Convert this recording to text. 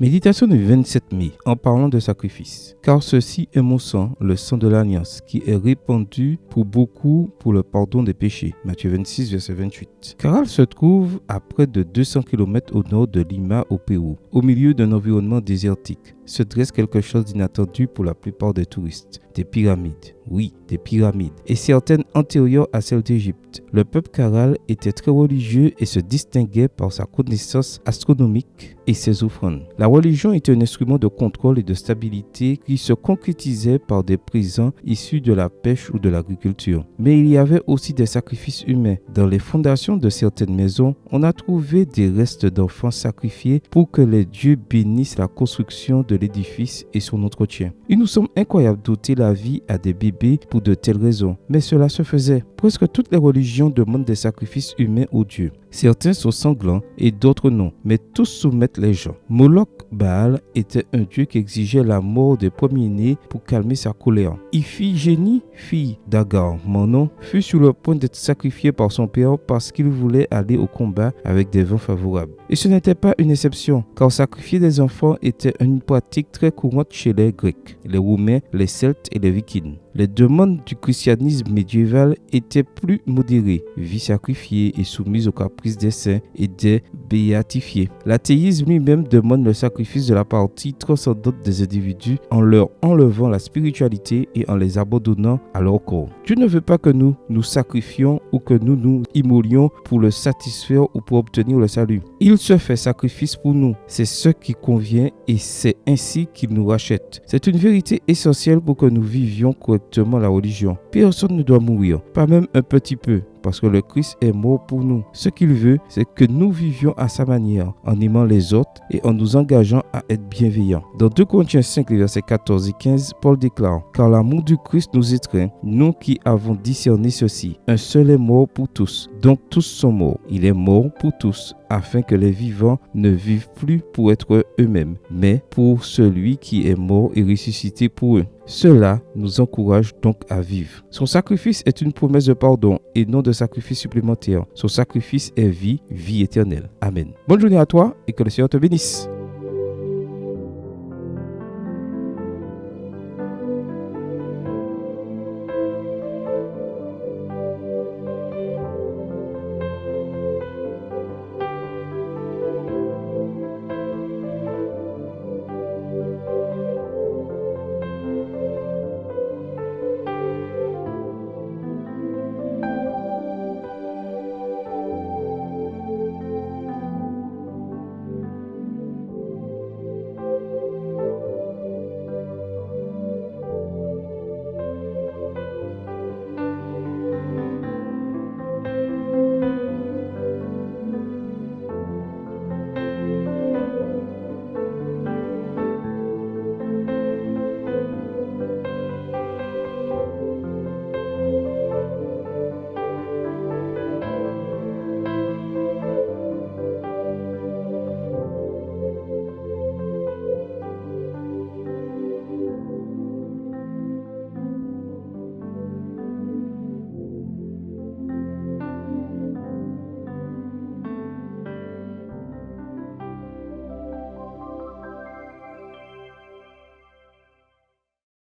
Méditation du 27 mai, en parlant de sacrifice. Car ceci est mon sang, le sang de l'alliance, qui est répandu pour beaucoup pour le pardon des péchés. Matthieu 26, verset 28. Caral se trouve à près de 200 km au nord de Lima, au Pérou. Au milieu d'un environnement désertique, se dresse quelque chose d'inattendu pour la plupart des touristes. Des pyramides. Oui, des pyramides. Et certaines antérieures à celles d'Égypte. Le peuple Caral était très religieux et se distinguait par sa connaissance astronomique et ses offrandes. La religion était un instrument de contrôle et de stabilité qui se concrétisait par des présents issus de la pêche ou de l'agriculture. Mais il y avait aussi des sacrifices humains. Dans les fondations de certaines maisons, on a trouvé des restes d'enfants sacrifiés pour que les dieux bénissent la construction de l'édifice et son entretien. Il nous semble incroyable d'ôter la vie à des bébés pour de telles raisons, mais cela se faisait. Presque toutes les religions demandent des sacrifices humains aux dieux. Certains sont sanglants et d'autres non, mais tous soumettent les gens. Moloch Baal était un dieu qui exigeait la mort des premiers-nés pour calmer sa colère. Iphigénie, fille d'Agar, Manon, fut sur le point d'être sacrifiée par son père parce qu'il voulait aller au combat avec des vents favorables. Et ce n'était pas une exception, car sacrifier des enfants était une pratique très courante chez les Grecs, les Romains, les Celtes et les Vikings. Les demandes du christianisme médiéval étaient plus modérées, vie sacrifiée et soumise aux caprices des saints et des béatifiés. L'athéisme lui-même demande le sacrifice de la partie transcendante des individus en leur enlevant la spiritualité et en les abandonnant à leur corps. Dieu ne veut pas que nous nous sacrifions ou que nous nous immolions pour le satisfaire ou pour obtenir le salut. Il se fait sacrifice pour nous. C'est ce qui convient et c'est ainsi qu'il nous rachète. C'est une vérité essentielle pour que nous vivions correctement la religion. Personne ne doit mourir, pas même un petit peu, parce que le Christ est mort pour nous. Ce qu'il veut, c'est que nous vivions à sa manière, en aimant les autres et en nous engageant à être bienveillants. Dans 2 Corinthiens 5, versets 14 et 15, Paul déclare « Car l'amour du Christ nous étreint, nous qui avons discerné ceci. Un seul est mort pour tous, donc tous sont morts. Il est mort pour tous, afin que les vivants ne vivent plus pour être eux-mêmes, mais pour celui qui est mort et ressuscité pour eux. Cela nous encourage donc à vivre. Son sacrifice est une promesse de pardon et non de sacrifice supplémentaire. Son sacrifice est vie, vie éternelle. Amen. Bonne journée à toi et que le Seigneur te bénisse.